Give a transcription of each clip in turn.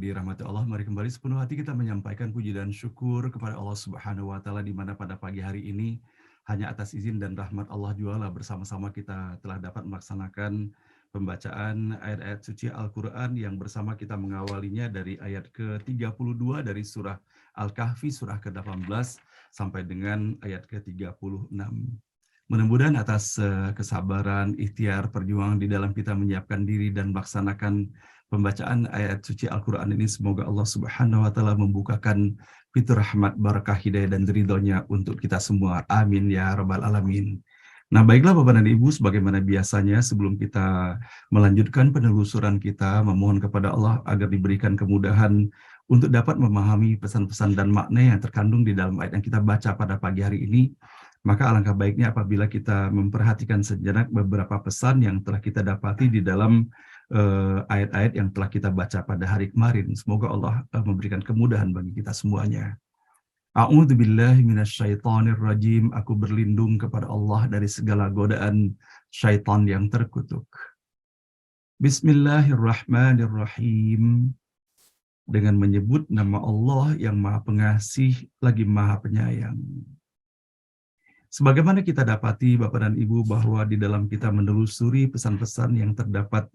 yang dirahmati Allah, mari kembali sepenuh hati kita menyampaikan puji dan syukur kepada Allah Subhanahu wa Ta'ala, di mana pada pagi hari ini hanya atas izin dan rahmat Allah jualah bersama-sama kita telah dapat melaksanakan pembacaan ayat-ayat suci Al-Quran yang bersama kita mengawalinya dari ayat ke-32 dari surah Al-Kahfi, surah ke-18 sampai dengan ayat ke-36. Mudah-mudahan atas kesabaran, ikhtiar, perjuangan di dalam kita menyiapkan diri dan melaksanakan pembacaan ayat suci Al-Quran ini, semoga Allah Subhanahu wa Ta'ala membukakan pintu rahmat, barakah, hidayah, dan ridhonya untuk kita semua. Amin ya Rabbal Alamin. Nah, baiklah Bapak dan Ibu, sebagaimana biasanya sebelum kita melanjutkan penelusuran kita, memohon kepada Allah agar diberikan kemudahan untuk dapat memahami pesan-pesan dan makna yang terkandung di dalam ayat yang kita baca pada pagi hari ini. Maka alangkah baiknya apabila kita memperhatikan sejenak beberapa pesan yang telah kita dapati di dalam ayat-ayat yang telah kita baca pada hari kemarin. Semoga Allah memberikan kemudahan bagi kita semuanya. A'udzubillahi minasyaitonirrajim. Aku berlindung kepada Allah dari segala godaan syaitan yang terkutuk. Bismillahirrahmanirrahim. Dengan menyebut nama Allah yang Maha Pengasih lagi Maha Penyayang. Sebagaimana kita dapati Bapak dan Ibu bahwa di dalam kita menelusuri pesan-pesan yang terdapat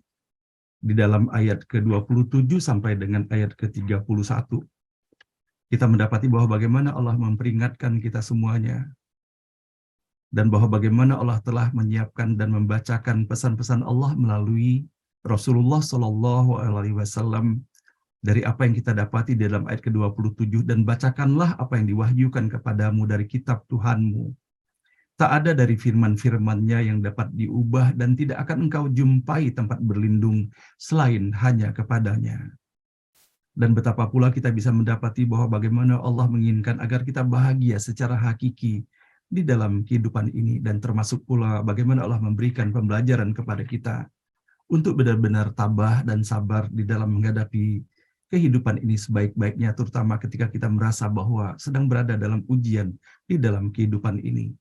di dalam ayat ke-27 sampai dengan ayat ke-31, kita mendapati bahwa bagaimana Allah memperingatkan kita semuanya, dan bahwa bagaimana Allah telah menyiapkan dan membacakan pesan-pesan Allah melalui Rasulullah Shallallahu Alaihi Wasallam dari apa yang kita dapati di dalam ayat ke-27, dan bacakanlah apa yang diwahyukan kepadamu dari kitab Tuhanmu. Tak ada dari firman-firman-Nya yang dapat diubah dan tidak akan engkau jumpai tempat berlindung selain hanya kepadanya. Dan betapa pula kita bisa mendapati bahwa bagaimana Allah menginginkan agar kita bahagia secara hakiki di dalam kehidupan ini, dan termasuk pula bagaimana Allah memberikan pembelajaran kepada kita untuk benar-benar tabah dan sabar di dalam menghadapi kehidupan ini sebaik-baiknya, terutama ketika kita merasa bahwa sedang berada dalam ujian di dalam kehidupan ini.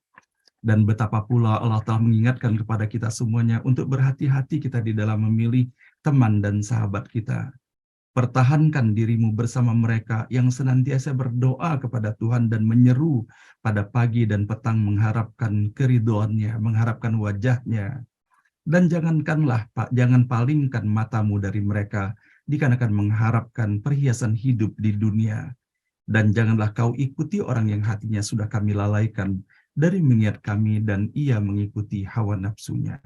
Dan betapa pula Allah telah mengingatkan kepada kita semuanya untuk berhati-hati kita di dalam memilih teman dan sahabat kita. Pertahankan dirimu bersama mereka yang senantiasa berdoa kepada Tuhan dan menyeru pada pagi dan petang mengharapkan keridhoannya, mengharapkan wajahnya. Dan jangan palingkan matamu dari mereka dikarenakan mengharapkan perhiasan hidup di dunia. Dan janganlah kau ikuti orang yang hatinya sudah kami lalaikan dari mengingat kami, dan ia mengikuti hawa nafsunya.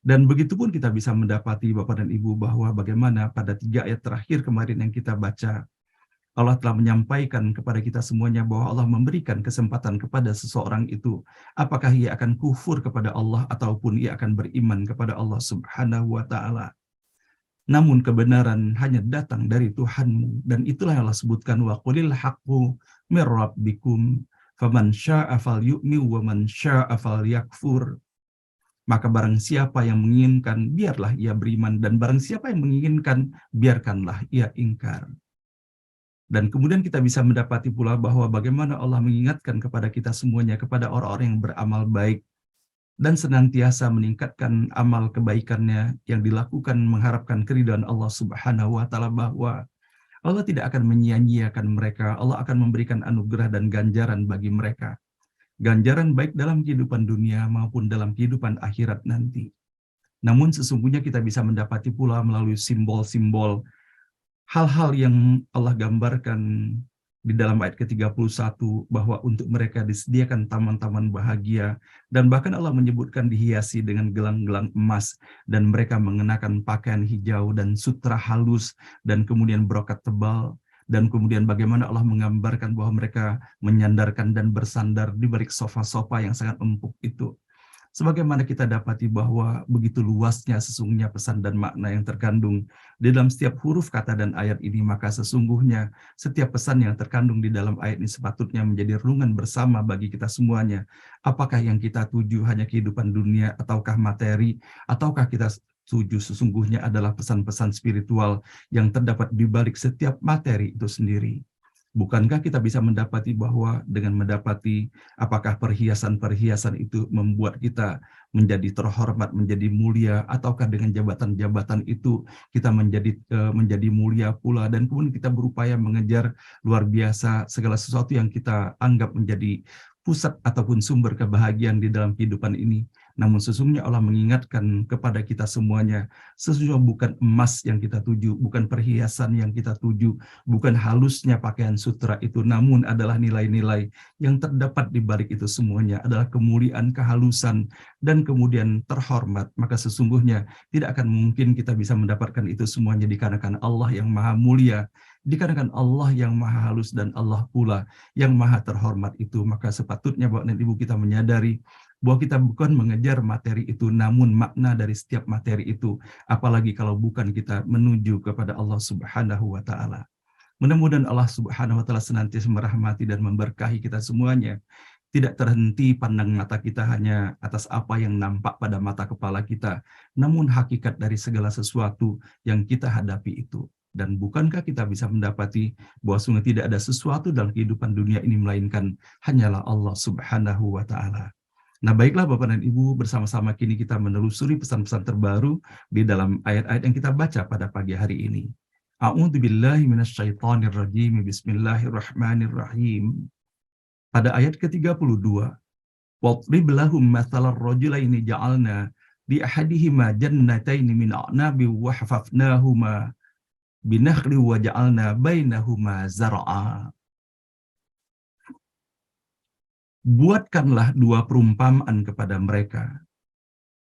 Dan begitu pun kita bisa mendapati Bapak dan Ibu bahwa bagaimana pada 3 ayat terakhir kemarin yang kita baca, Allah telah menyampaikan kepada kita semuanya bahwa Allah memberikan kesempatan kepada seseorang itu, apakah ia akan kufur kepada Allah ataupun ia akan beriman kepada Allah Subhanahu wa Ta'ala. Namun kebenaran hanya datang dari Tuhanmu, dan itulah yang Allah sebutkan, wa qulil haqqu mir rabbikum faman syaa'a falyu'min wa man syaa'a falyakfur. Maka barang siapa yang menginginkan, biarlah ia beriman, dan barang siapa yang menginginkan, biarkanlah ia ingkar. Dan kemudian kita bisa mendapati pula bahwa bagaimana Allah mengingatkan kepada kita semuanya, kepada orang-orang yang beramal baik dan senantiasa meningkatkan amal kebaikannya yang dilakukan mengharapkan keridhaan Allah Subhanahu wa Ta'ala, bahwa Allah tidak akan menyia-nyiakan mereka. Allah akan memberikan anugerah dan ganjaran bagi mereka. Ganjaran baik dalam kehidupan dunia maupun dalam kehidupan akhirat nanti. Namun sesungguhnya kita bisa mendapati pula melalui simbol-simbol hal-hal yang Allah gambarkan di dalam ayat ke-31, bahwa untuk mereka disediakan taman-taman bahagia, dan bahkan Allah menyebutkan dihiasi dengan gelang-gelang emas, dan mereka mengenakan pakaian hijau dan sutra halus, dan kemudian brokat tebal, dan kemudian bagaimana Allah menggambarkan bahwa mereka menyandarkan dan bersandar di balik sofa-sofa yang sangat empuk itu. Sebagaimana kita dapati bahwa begitu luasnya sesungguhnya pesan dan makna yang terkandung di dalam setiap huruf kata dan ayat ini, maka sesungguhnya setiap pesan yang terkandung di dalam ayat ini sepatutnya menjadi renungan bersama bagi kita semuanya. Apakah yang kita tuju hanya kehidupan dunia ataukah materi, ataukah kita tuju sesungguhnya adalah pesan-pesan spiritual yang terdapat di balik setiap materi itu sendiri. Bukankah kita bisa mendapati bahwa dengan mendapati apakah perhiasan-perhiasan itu membuat kita menjadi terhormat, menjadi mulia, ataukah dengan jabatan-jabatan itu kita menjadi mulia pula, dan kemudian kita berupaya mengejar luar biasa segala sesuatu yang kita anggap menjadi pusat ataupun sumber kebahagiaan di dalam kehidupan ini. Namun sesungguhnya Allah mengingatkan kepada kita semuanya, sesungguhnya bukan emas yang kita tuju, bukan perhiasan yang kita tuju, bukan halusnya pakaian sutra itu, namun adalah nilai-nilai yang terdapat di balik itu semuanya, adalah kemuliaan, kehalusan, dan kemudian terhormat. Maka sesungguhnya tidak akan mungkin kita bisa mendapatkan itu semuanya dikarenakan Allah yang maha mulia, dikarenakan Allah yang maha halus, dan Allah pula yang maha terhormat itu. Maka sepatutnya Bapak dan Ibu kita menyadari bahwa kita bukan mengejar materi itu, namun makna dari setiap materi itu, apalagi kalau bukan kita menuju kepada Allah Subhanahu wa Ta'ala. Mudah-mudahan Allah Subhanahu wa Ta'ala senantiasa merahmati dan memberkahi kita semuanya. Tidak terhenti pandang mata kita hanya atas apa yang nampak pada mata kepala kita, namun hakikat dari segala sesuatu yang kita hadapi itu. Dan bukankah kita bisa mendapati bahwa sungguh tidak ada sesuatu dalam kehidupan dunia ini melainkan hanyalah Allah Subhanahu wa Ta'ala. Nah, baiklah Bapak dan Ibu, bersama-sama kini kita menelusuri pesan-pesan terbaru di dalam ayat-ayat yang kita baca pada pagi hari ini. A'udzubillahi minasyaitonirrajim. Bismillahirrahmanirrahim. Pada ayat ke-32, "Wadrib lahum mathalar rajulaini ja'alna li ahadihima jannataini min a'nabi wa hafafnahuma binakhli wa ja'alna bainahuma zar'a." Buatkanlah dua perumpamaan kepada mereka.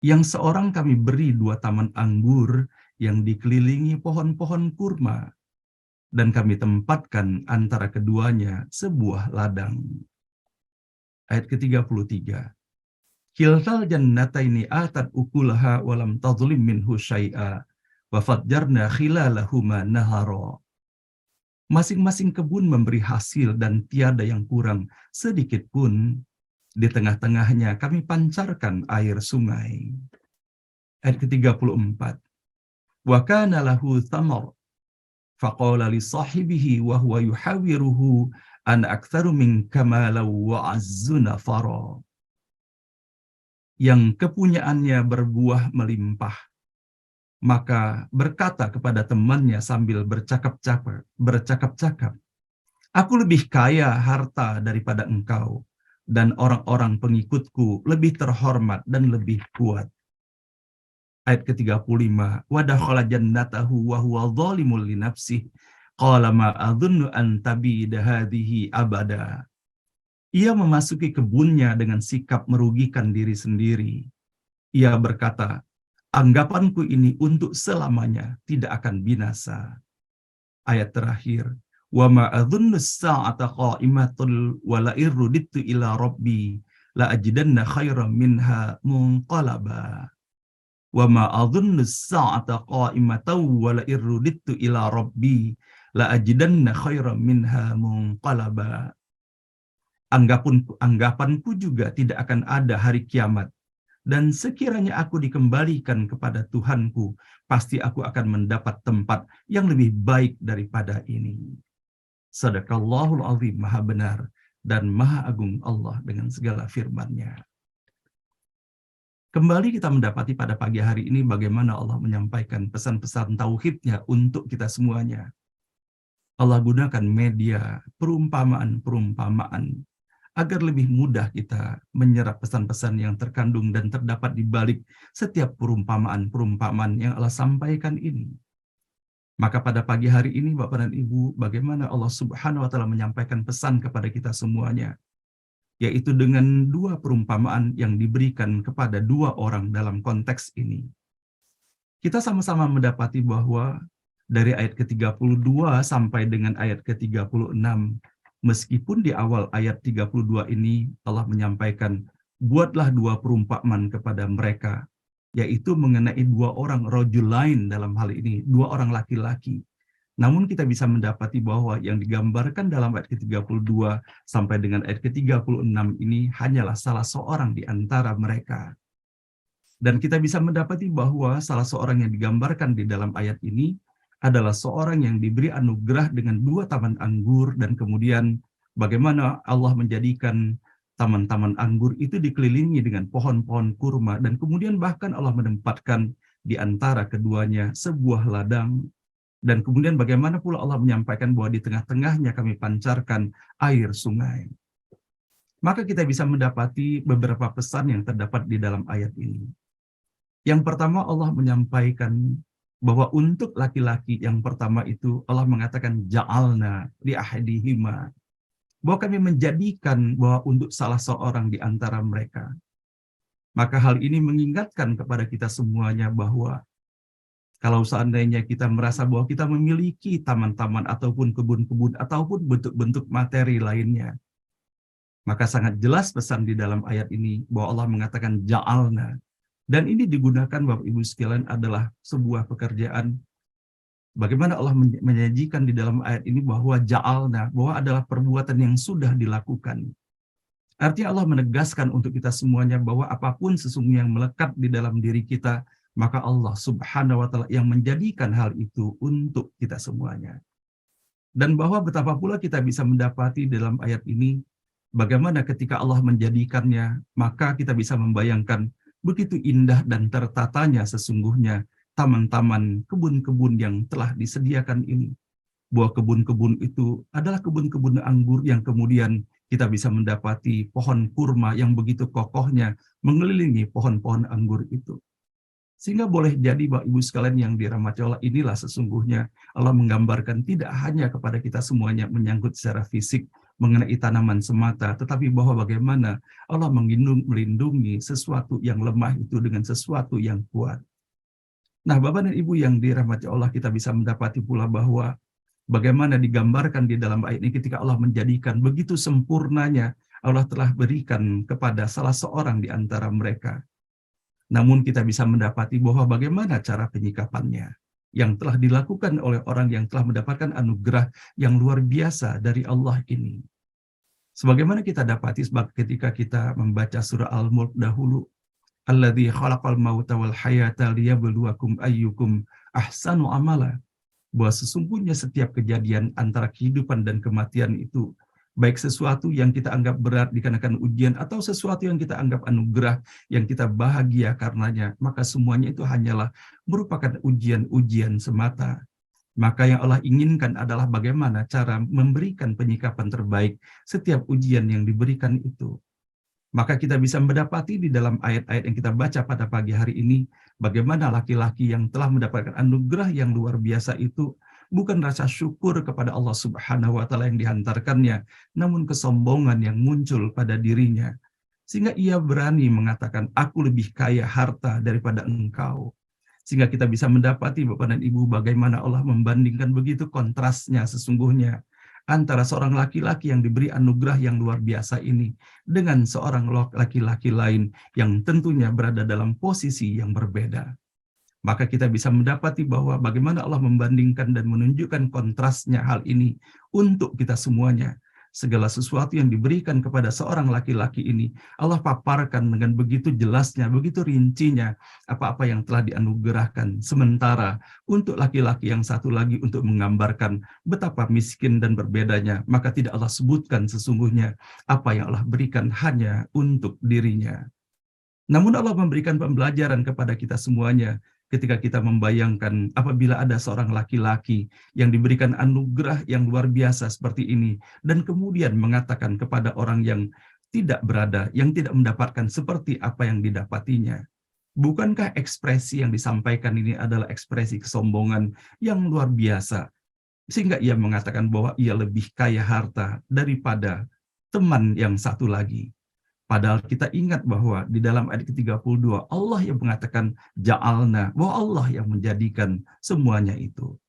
Yang seorang kami beri dua taman anggur yang dikelilingi pohon-pohon kurma, dan kami tempatkan antara keduanya sebuah ladang. Ayat ke-33. Kiltal jannataini atat ukulaha walam tadhlim minhu syai'a wa fajjarna khilalahuma nahara. Masing-masing kebun memberi hasil dan tiada yang kurang sedikit pun. Di tengah-tengahnya kami pancarkan air sungai. Ayat ke-34. Wa kana lahu thamar faqala li sahibihi wa huwa yuhawiruhu an aktsaru minka malan wa azzu nafara. Yang kepunyaannya berbuah melimpah, maka berkata kepada temannya sambil bercakap-cakap, "Aku lebih kaya harta daripada engkau, dan orang-orang pengikutku lebih terhormat dan lebih kuat." Ayat ke-35, "Wa dakhala jannatahu wa huwa zalimun li nafsihi, qala ma adhunnu an tabida hadhihi abada." Ia memasuki kebunnya dengan sikap merugikan diri sendiri. Ia berkata, "Anggapanku ini untuk selamanya tidak akan binasa." Ayat terakhir, "Wa ma adhunnu as-sa'ata qa'imatul wa la irruditu ila rabbi la ajidanna khairan minha munqalaba." Wa ma adhunnu as-sa'ata qa'imatan wa la irruditu ila rabbi la ajidanna khairan minha munqalaba. Anggapanku juga tidak akan ada hari kiamat, dan sekiranya aku dikembalikan kepada Tuhanku, pasti aku akan mendapat tempat yang lebih baik daripada ini. Sadaqallahul azim, maha benar dan maha agung Allah dengan segala firman-Nya. Kembali kita mendapati pada pagi hari ini bagaimana Allah menyampaikan pesan-pesan tauhid-Nya untuk kita semuanya. Allah gunakan media perumpamaan-perumpamaan agar lebih mudah kita menyerap pesan-pesan yang terkandung dan terdapat di balik setiap perumpamaan-perumpamaan yang Allah sampaikan ini. Maka pada pagi hari ini Bapak dan Ibu, bagaimana Allah Subhanahu wa Ta'ala menyampaikan pesan kepada kita semuanya, yaitu dengan dua perumpamaan yang diberikan kepada dua orang dalam konteks ini. Kita sama-sama mendapati bahwa dari ayat ke-32 sampai dengan ayat ke-36, meskipun di awal ayat 32 ini Allah menyampaikan, buatlah dua perumpamaan kepada mereka, yaitu mengenai dua orang rajulain dalam hal ini, dua orang laki-laki. Namun kita bisa mendapati bahwa yang digambarkan dalam ayat ke-32 sampai dengan ayat ke-36 ini hanyalah salah seorang di antara mereka. Dan kita bisa mendapati bahwa salah seorang yang digambarkan di dalam ayat ini adalah seorang yang diberi anugerah dengan 2 taman anggur, dan kemudian bagaimana Allah menjadikan taman-taman anggur itu dikelilingi dengan pohon-pohon kurma, dan kemudian bahkan Allah menempatkan di antara keduanya sebuah ladang, dan kemudian bagaimana pula Allah menyampaikan bahwa di tengah-tengahnya kami pancarkan air sungai. Maka kita bisa mendapati beberapa pesan yang terdapat di dalam ayat ini. Yang pertama, Allah menyampaikan bahwa untuk laki-laki yang pertama itu Allah mengatakan ja'alna li ahadihima, bahwa kami menjadikan bahwa untuk salah seorang di antara mereka. Maka hal ini mengingatkan kepada kita semuanya bahwa kalau seandainya kita merasa bahwa kita memiliki taman-taman ataupun kebun-kebun ataupun bentuk-bentuk materi lainnya, maka sangat jelas pesan di dalam ayat ini bahwa Allah mengatakan ja'alna. Dan ini digunakan Bapak Ibu sekalian adalah sebuah pekerjaan. Bagaimana Allah menyajikan di dalam ayat ini bahwa ja'alna, bahwa adalah perbuatan yang sudah dilakukan. Artinya Allah menegaskan untuk kita semuanya bahwa apapun sesungguhnya yang melekat di dalam diri kita, maka Allah Subhanahu wa Ta'ala yang menjadikan hal itu untuk kita semuanya. Dan bahwa betapa pula kita bisa mendapati dalam ayat ini, bagaimana ketika Allah menjadikannya, maka kita bisa membayangkan begitu indah dan tertatanya sesungguhnya taman-taman, kebun-kebun yang telah disediakan ini. Bahwa kebun-kebun itu adalah kebun-kebun anggur yang kemudian kita bisa mendapati pohon kurma yang begitu kokohnya mengelilingi pohon-pohon anggur itu. Sehingga boleh jadi Bapak Ibu sekalian yang dirahmati Allah, inilah sesungguhnya Allah menggambarkan tidak hanya kepada kita semuanya menyangkut secara fisik mengenai tanaman semata, tetapi bahwa bagaimana Allah melindungi sesuatu yang lemah itu dengan sesuatu yang kuat. Nah, Bapak dan Ibu yang dirahmati Allah, kita bisa mendapati pula bahwa bagaimana digambarkan di dalam ayat ini ketika Allah menjadikan begitu sempurnanya Allah telah berikan kepada salah seorang di antara mereka. Namun kita bisa mendapati bahwa bagaimana cara penyikapannya yang telah dilakukan oleh orang yang telah mendapatkan anugerah yang luar biasa dari Allah ini. Sebagaimana kita dapati ketika kita membaca surah Al-Mulk dahulu, alladzi khalaqal mauta wal hayata liyabluwakum ayyukum ahsanu amala, bahwa sesungguhnya setiap kejadian antara kehidupan dan kematian itu, baik sesuatu yang kita anggap berat dikarenakan ujian atau sesuatu yang kita anggap anugerah yang kita bahagia karenanya, maka semuanya itu hanyalah merupakan ujian-ujian semata. Maka yang Allah inginkan adalah bagaimana cara memberikan penyikapan terbaik setiap ujian yang diberikan itu. Maka kita bisa mendapati di dalam ayat-ayat yang kita baca pada pagi hari ini, bagaimana laki-laki yang telah mendapatkan anugerah yang luar biasa itu bukan rasa syukur kepada Allah Subhanahu wa Ta'ala yang dihantarkannya, namun kesombongan yang muncul pada dirinya. Sehingga ia berani mengatakan, aku lebih kaya harta daripada engkau. Sehingga kita bisa mendapati Bapak dan Ibu bagaimana Allah membandingkan begitu kontrasnya sesungguhnya antara seorang laki-laki yang diberi anugerah yang luar biasa ini dengan seorang laki-laki lain yang tentunya berada dalam posisi yang berbeda. Maka kita bisa mendapati bahwa bagaimana Allah membandingkan dan menunjukkan kontrasnya hal ini untuk kita semuanya. Segala sesuatu yang diberikan kepada seorang laki-laki ini, Allah paparkan dengan begitu jelasnya, begitu rincinya, apa-apa yang telah dianugerahkan. Sementara untuk laki-laki yang satu lagi untuk menggambarkan betapa miskin dan berbedanya, maka tidak Allah sebutkan sesungguhnya apa yang Allah berikan hanya untuk dirinya. Namun Allah memberikan pembelajaran kepada kita semuanya, ketika kita membayangkan apabila ada seorang laki-laki yang diberikan anugerah yang luar biasa seperti ini, dan kemudian mengatakan kepada orang yang tidak berada, yang tidak mendapatkan seperti apa yang didapatinya. Bukankah ekspresi yang disampaikan ini adalah ekspresi kesombongan yang luar biasa? Sehingga ia mengatakan bahwa ia lebih kaya harta daripada teman yang satu lagi. Padahal kita ingat bahwa di dalam ayat ke-32 Allah yang mengatakan ja'alna, bahwa Allah yang menjadikan semuanya itu.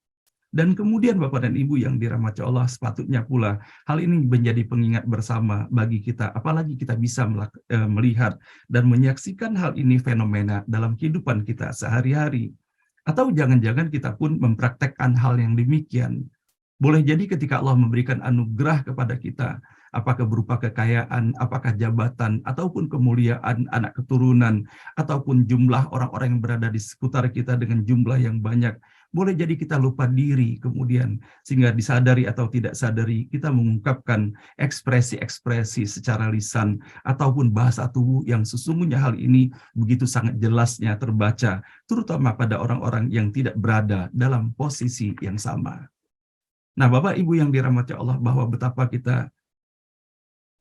Dan kemudian Bapak dan Ibu yang dirahmati Allah, sepatutnya pula hal ini menjadi pengingat bersama bagi kita, apalagi kita bisa melihat dan menyaksikan hal ini fenomena dalam kehidupan kita sehari-hari. Atau jangan-jangan kita pun mempraktekkan hal yang demikian. Boleh jadi ketika Allah memberikan anugerah kepada kita, apakah berupa kekayaan, apakah jabatan, ataupun kemuliaan, anak keturunan, ataupun jumlah orang-orang yang berada di sekitar kita dengan jumlah yang banyak, Boleh jadi kita lupa diri kemudian, sehingga disadari atau tidak sadari kita mengungkapkan ekspresi-ekspresi secara lisan ataupun bahasa tubuh yang sesungguhnya hal ini begitu sangat jelasnya terbaca, terutama pada orang-orang yang tidak berada dalam posisi yang sama. Nah, Bapak Ibu yang dirahmati Allah, bahwa betapa kita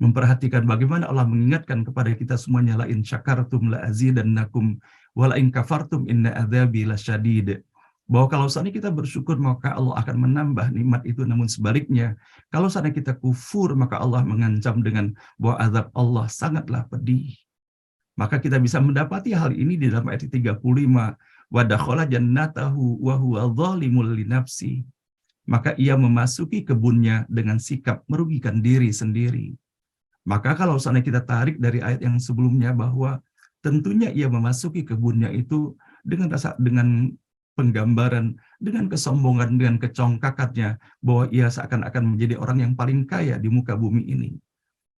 memperhatikan bagaimana Allah mengingatkan kepada kita semuanya, la in syakartum la azidannakum wa la in kafartum inna adzabi lasyadid. Bahwa kalau seandainya kita bersyukur maka Allah akan menambah nikmat itu, namun sebaliknya kalau seandainya kita kufur maka Allah mengancam dengan bahwa azab Allah sangatlah pedih. Maka kita bisa mendapati hal ini di dalam ayat 35, wa dakhala jannatahu wa huwa zalimul li nafsi. Maka ia memasuki kebunnya dengan sikap merugikan diri sendiri. Maka kalau seandainya kita tarik dari ayat yang sebelumnya bahwa tentunya ia memasuki kebunnya itu dengan penggambaran, dengan kesombongan, dengan kecongkakannya bahwa ia seakan-akan menjadi orang yang paling kaya di muka bumi ini.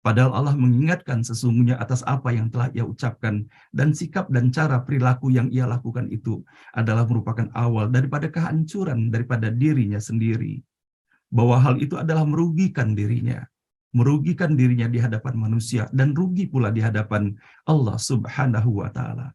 Padahal Allah mengingatkan sesungguhnya atas apa yang telah ia ucapkan, dan sikap dan cara perilaku yang ia lakukan itu adalah merupakan awal daripada kehancuran daripada dirinya sendiri. Bahwa hal itu adalah merugikan dirinya di hadapan manusia, dan rugi pula di hadapan Allah Subhanahu wa Ta'ala.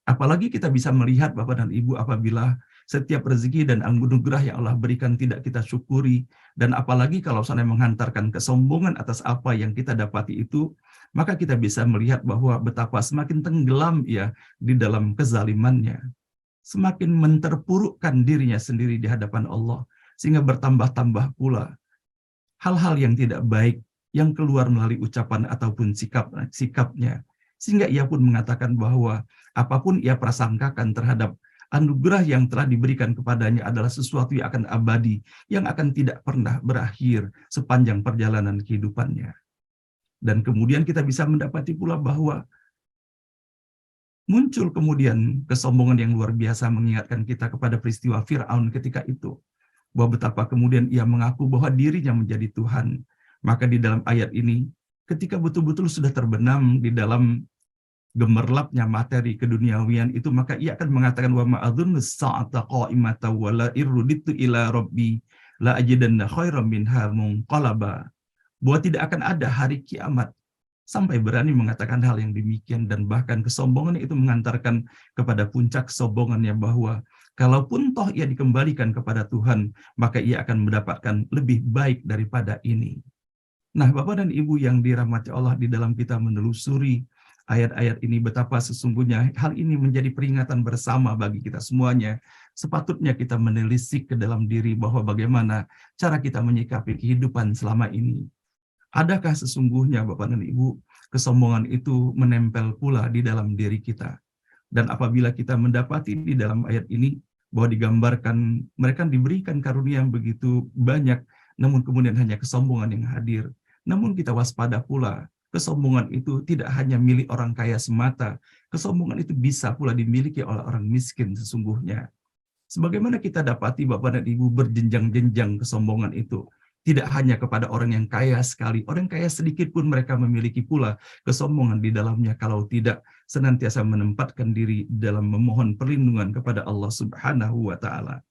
Apalagi kita bisa melihat Bapak dan Ibu apabila setiap rezeki dan anugerah yang Allah berikan tidak kita syukuri, dan apalagi kalau seandainya menghantarkan kesombongan atas apa yang kita dapati itu, maka kita bisa melihat bahwa betapa semakin tenggelam ia di dalam kezalimannya, semakin menterpurukkan dirinya sendiri di hadapan Allah, sehingga bertambah-tambah pula hal-hal yang tidak baik yang keluar melalui ucapan ataupun sikapnya. Sehingga ia pun mengatakan bahwa apapun ia prasangkakan terhadap anugerah yang telah diberikan kepadanya adalah sesuatu yang akan abadi, yang akan tidak pernah berakhir sepanjang perjalanan kehidupannya. Dan kemudian kita bisa mendapati pula bahwa muncul kemudian kesombongan yang luar biasa mengingatkan kita kepada peristiwa Fir'aun ketika itu. Bahwa betapa kemudian ia mengaku bahwa dirinya menjadi Tuhan. Maka di dalam ayat ini, ketika betul-betul sudah terbenam di dalam gemerlapnya materi keduniawian itu, maka ia akan mengatakan wa ma'adzunnu sa'ata qa'imata wa la irruditu ila rabbi la ajidanna khairam minha munqalaba. Bahwa tidak akan ada hari kiamat, sampai berani mengatakan hal yang demikian, dan bahkan kesombongan itu mengantarkan kepada puncak kesombongannya bahwa kalaupun toh ia dikembalikan kepada Tuhan, maka ia akan mendapatkan lebih baik daripada ini. Nah, Bapak dan Ibu yang dirahmati Allah, di dalam kita menelusuri ayat-ayat ini, betapa sesungguhnya hal ini menjadi peringatan bersama bagi kita semuanya. Sepatutnya kita menelisik ke dalam diri bahwa bagaimana cara kita menyikapi kehidupan selama ini. Adakah sesungguhnya Bapak dan Ibu, kesombongan itu menempel pula di dalam diri kita? Dan apabila kita mendapati di dalam ayat ini bahwa digambarkan mereka diberikan karunia yang begitu banyak, namun kemudian hanya kesombongan yang hadir. Namun kita waspada pula, kesombongan itu tidak hanya milik orang kaya semata, kesombongan itu bisa pula dimiliki oleh orang miskin sesungguhnya. Sebagaimana kita dapati Bapak dan Ibu, berjenjang-jenjang kesombongan itu. Tidak hanya kepada orang yang kaya sekali, orang kaya sedikit pun mereka memiliki pula kesombongan di dalamnya kalau tidak senantiasa menempatkan diri dalam memohon perlindungan kepada Allah Subhanahu wa Ta'ala.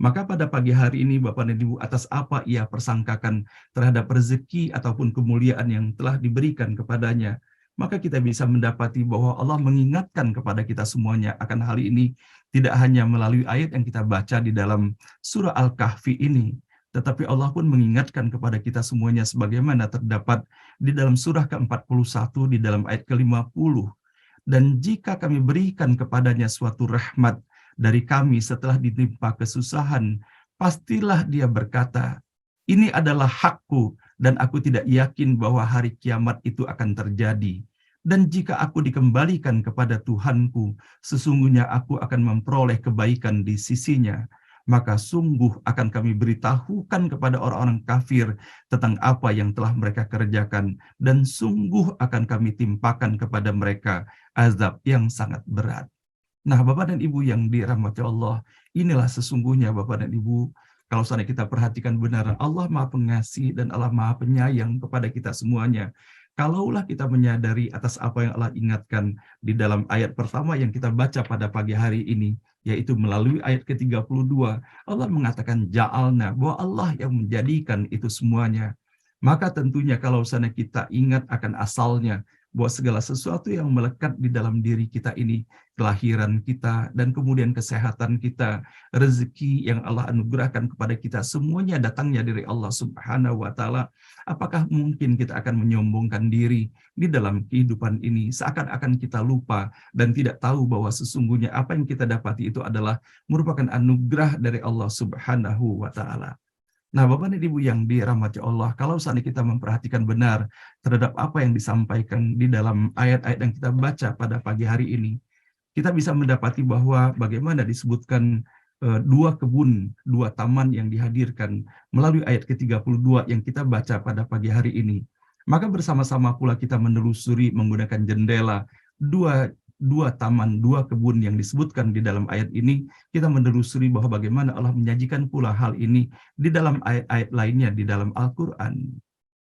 Maka pada pagi hari ini Bapak dan Ibu, atas apa ia persangkakan terhadap rezeki ataupun kemuliaan yang telah diberikan kepadanya, maka kita bisa mendapati bahwa Allah mengingatkan kepada kita semuanya akan hal ini, tidak hanya melalui ayat yang kita baca di dalam surah Al-Kahfi ini, tetapi Allah pun mengingatkan kepada kita semuanya sebagaimana terdapat di dalam surah ke-41 di dalam ayat ke-50. Dan jika kami berikan kepadanya suatu rahmat dari kami setelah ditimpa kesusahan, pastilah dia berkata, ini adalah hakku dan aku tidak yakin bahwa hari kiamat itu akan terjadi. Dan jika aku dikembalikan kepada Tuhanku, sesungguhnya aku akan memperoleh kebaikan di sisinya. Maka sungguh akan kami beritahukan kepada orang-orang kafir tentang apa yang telah mereka kerjakan, dan sungguh akan kami timpakan kepada mereka azab yang sangat berat. Nah, Bapak dan Ibu yang dirahmati Allah, inilah sesungguhnya Bapak dan Ibu, kalau seandainya kita perhatikan benar, Allah Maha Pengasih dan Allah Maha Penyayang kepada kita semuanya. Kalaulah kita menyadari atas apa yang Allah ingatkan di dalam ayat pertama yang kita baca pada pagi hari ini, yaitu melalui ayat ke-32, Allah mengatakan ja'alna, bahwa Allah yang menjadikan itu semuanya. Maka tentunya kalau sana kita ingat akan asalnya, bahwa segala sesuatu yang melekat di dalam diri kita ini, kelahiran kita, dan kemudian kesehatan kita, rezeki yang Allah anugerahkan kepada kita, semuanya datangnya dari Allah Subhanahu wa Ta'ala. Apakah mungkin kita akan menyombongkan diri di dalam kehidupan ini, seakan-akan kita lupa dan tidak tahu bahwa sesungguhnya apa yang kita dapati itu adalah merupakan anugerah dari Allah Subhanahu wa Ta'ala. Nah, Bapak dan Ibu yang dirahmati Allah, kalau saatnya kita memperhatikan benar terhadap apa yang disampaikan di dalam ayat-ayat yang kita baca pada pagi hari ini, kita bisa mendapati bahwa bagaimana disebutkan dua kebun, dua taman yang dihadirkan melalui ayat ke-32 yang kita baca pada pagi hari ini. Maka bersama-sama pula kita menelusuri menggunakan jendela dua taman, dua kebun yang disebutkan di dalam ayat ini, kita menelusuri bahwa bagaimana Allah menyajikan pula hal ini di dalam ayat-ayat lainnya di dalam Al-Quran.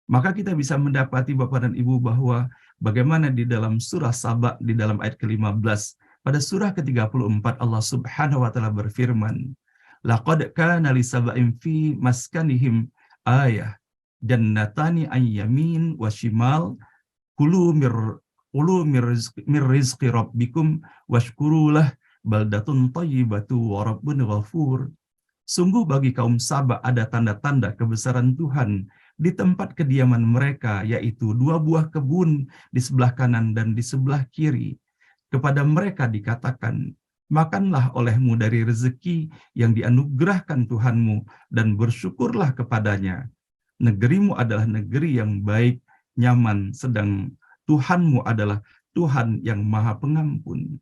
Maka kita bisa mendapati Bapak dan Ibu bahwa bagaimana di dalam surah Saba di dalam ayat ke-15, pada surah ke-34 Allah Subhanahu wa Ta'ala berfirman, laqad kana li sab'in fi maskanihim ayah jannatani an yamin wa shimal kulu mir rizqi rabbikum washkurulah baldatun thayyibatu wa rabbun ghafur. Sungguh bagi kaum Saba ada tanda-tanda kebesaran Tuhan di tempat kediaman mereka, yaitu dua buah kebun di sebelah kanan dan di sebelah kiri. Kepada mereka dikatakan, makanlah olehmu dari rezeki yang dianugerahkan Tuhanmu dan bersyukurlah kepadanya. Negerimu adalah negeri yang baik, nyaman, sedang Tuhanmu adalah Tuhan yang Maha Pengampun.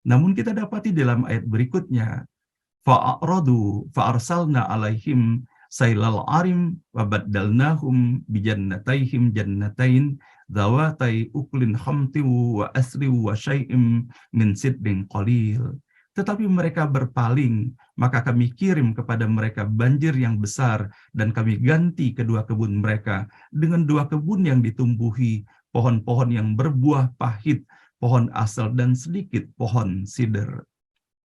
Namun kita dapati dalam ayat berikutnya, fa'aradu fa'arsalna alaihim sailal arim wa baddalnahum bijannataihim jannatain zawatai uklin khamti wa asri wa syai'im min sidrin qalil. Tetapi mereka berpaling, maka kami kirim kepada mereka banjir yang besar dan kami ganti kedua kebun mereka dengan dua kebun yang ditumbuhi pohon-pohon yang berbuah pahit, pohon asal dan sedikit pohon sider.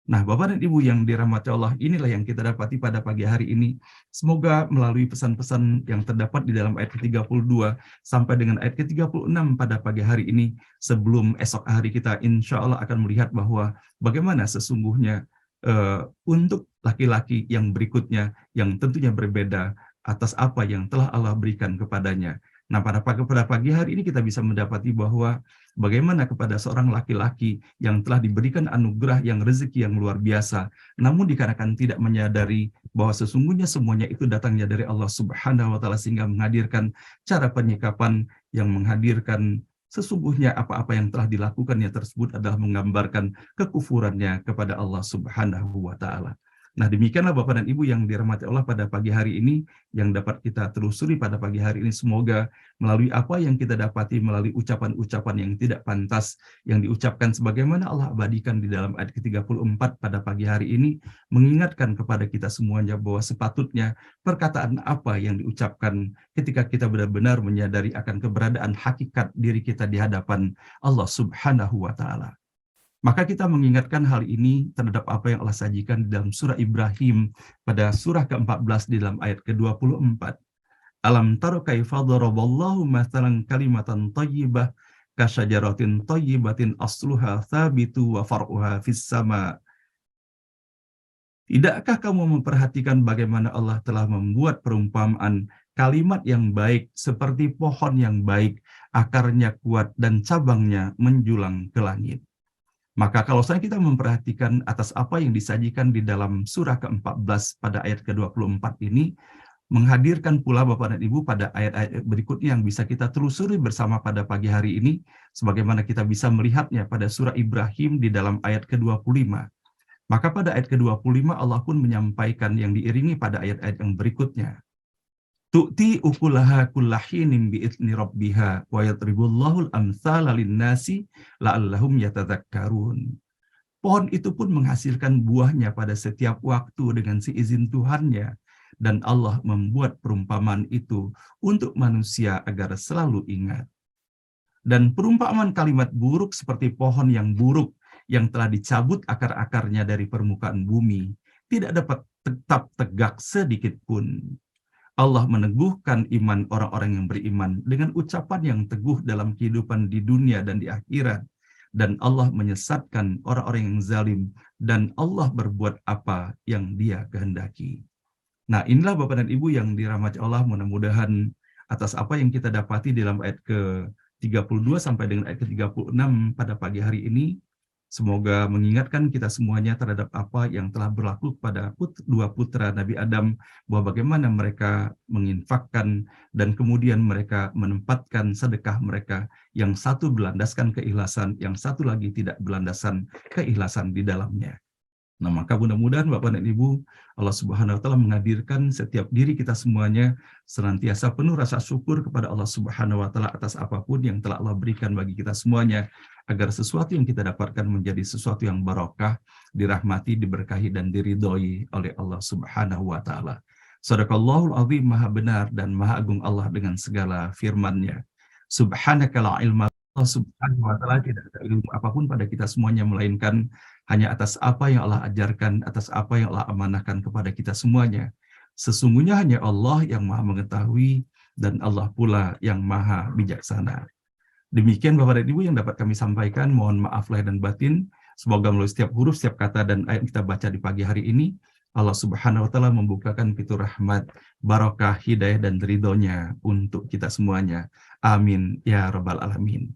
Nah, Bapak dan Ibu yang dirahmati Allah, inilah yang kita dapati pada pagi hari ini. Semoga melalui pesan-pesan yang terdapat di dalam ayat ke-32 sampai dengan ayat ke-36 pada pagi hari ini, sebelum esok hari kita insya Allah akan melihat bahwa bagaimana sesungguhnya untuk laki-laki yang berikutnya, yang tentunya berbeda atas apa yang telah Allah berikan kepadanya. Nah, pada pagi hari ini kita bisa mendapati bahwa bagaimana kepada seorang laki-laki yang telah diberikan anugerah yang rezeki yang luar biasa, namun dikarenakan tidak menyadari bahwa sesungguhnya semuanya itu datangnya dari Allah Subhanahu wa Ta'ala, sehingga menghadirkan cara penyikapan yang menghadirkan sesungguhnya apa-apa yang telah dilakukannya tersebut adalah menggambarkan kekufurannya kepada Allah Subhanahu wa Ta'ala. Nah, demikianlah Bapak dan Ibu yang dirahmati Allah pada pagi hari ini yang dapat kita telusuri pada pagi hari ini. Semoga melalui apa yang kita dapati melalui ucapan-ucapan yang tidak pantas yang diucapkan sebagaimana Allah abadikan di dalam ayat ke-34 pada pagi hari ini, mengingatkan kepada kita semuanya bahwa sepatutnya perkataan apa yang diucapkan ketika kita benar-benar menyadari akan keberadaan hakikat diri kita di hadapan Allah Subhanahu wa Ta'ala. Maka kita mengingatkan hal ini terhadap apa yang Allah sajikan di dalam surah Ibrahim pada surah ke-14 di dalam ayat ke-24. Alam taro kaifa daraballahu mathalan kalimatan thayyibah kasyajaratin thayyibatin asluha thabitu wa far'uha fis sama. Tidakkah kamu memperhatikan bagaimana Allah telah membuat perumpamaan kalimat yang baik seperti pohon yang baik, akarnya kuat dan cabangnya menjulang ke langit. Maka kalau kita memperhatikan atas apa yang disajikan di dalam surah ke-14 pada ayat ke-24 ini, menghadirkan pula Bapak dan Ibu pada ayat-ayat berikutnya yang bisa kita telusuri bersama pada pagi hari ini, sebagaimana kita bisa melihatnya pada surah Ibrahim di dalam ayat ke-25. Maka pada ayat ke-25 Allah pun menyampaikan yang diiringi pada ayat-ayat yang berikutnya. Tu'ti ukulaha kullahinin bi'idni rabbiha wa yadribullahul amthala linnasi la'allahum yatadzakkarun. Pohon itu pun menghasilkan buahnya pada setiap waktu dengan seizin Tuhannya, dan Allah membuat perumpamaan itu untuk manusia agar selalu ingat. Dan perumpamaan kalimat buruk seperti pohon yang buruk yang telah dicabut akar-akarnya dari permukaan bumi, tidak dapat tetap tegak sedikit pun. Allah meneguhkan iman orang-orang yang beriman dengan ucapan yang teguh dalam kehidupan di dunia dan di akhirat. Dan Allah menyesatkan orang-orang yang zalim, dan Allah berbuat apa yang Dia kehendaki. Nah, inilah Bapak dan Ibu yang dirahmati Allah, mudah-mudahan atas apa yang kita dapati dalam ayat ke-32 sampai dengan ayat ke-36 pada pagi hari ini, semoga mengingatkan kita semuanya terhadap apa yang telah berlaku pada dua putra Nabi Adam, bahwa bagaimana mereka menginfakkan dan kemudian mereka menempatkan sedekah mereka, yang satu berlandaskan keikhlasan, yang satu lagi tidak berlandaskan keikhlasan di dalamnya. Nah, maka mudah-mudahan Bapak dan Ibu, Allah Subhanahu wa taala menghadirkan setiap diri kita semuanya senantiasa penuh rasa syukur kepada Allah Subhanahu wa taala atas apapun yang telah Allah berikan bagi kita semuanya, agar sesuatu yang kita dapatkan menjadi sesuatu yang barokah, dirahmati, diberkahi, dan diridhoi oleh Allah Subhanahu wa taala. Shadaqallahul azim, maha benar dan maha agung Allah dengan segala firman-Nya. Subhanaka la ilma, Allah Subhanahu wa taala tidak ada ilmu apapun pada kita semuanya, melainkan hanya atas apa yang Allah ajarkan, atas apa yang Allah amanahkan kepada kita semuanya. Sesungguhnya hanya Allah yang maha mengetahui, dan Allah pula yang maha bijaksana. Demikian Bapak dan Ibu yang dapat kami sampaikan. Mohon maaf lahir dan batin. Semoga melalui setiap huruf, setiap kata dan ayat kita baca di pagi hari ini, Allah Subhanahu wa taala membukakan pintu rahmat, barokah, hidayah, dan ridhonya untuk kita semuanya. Amin ya rabbal alamin.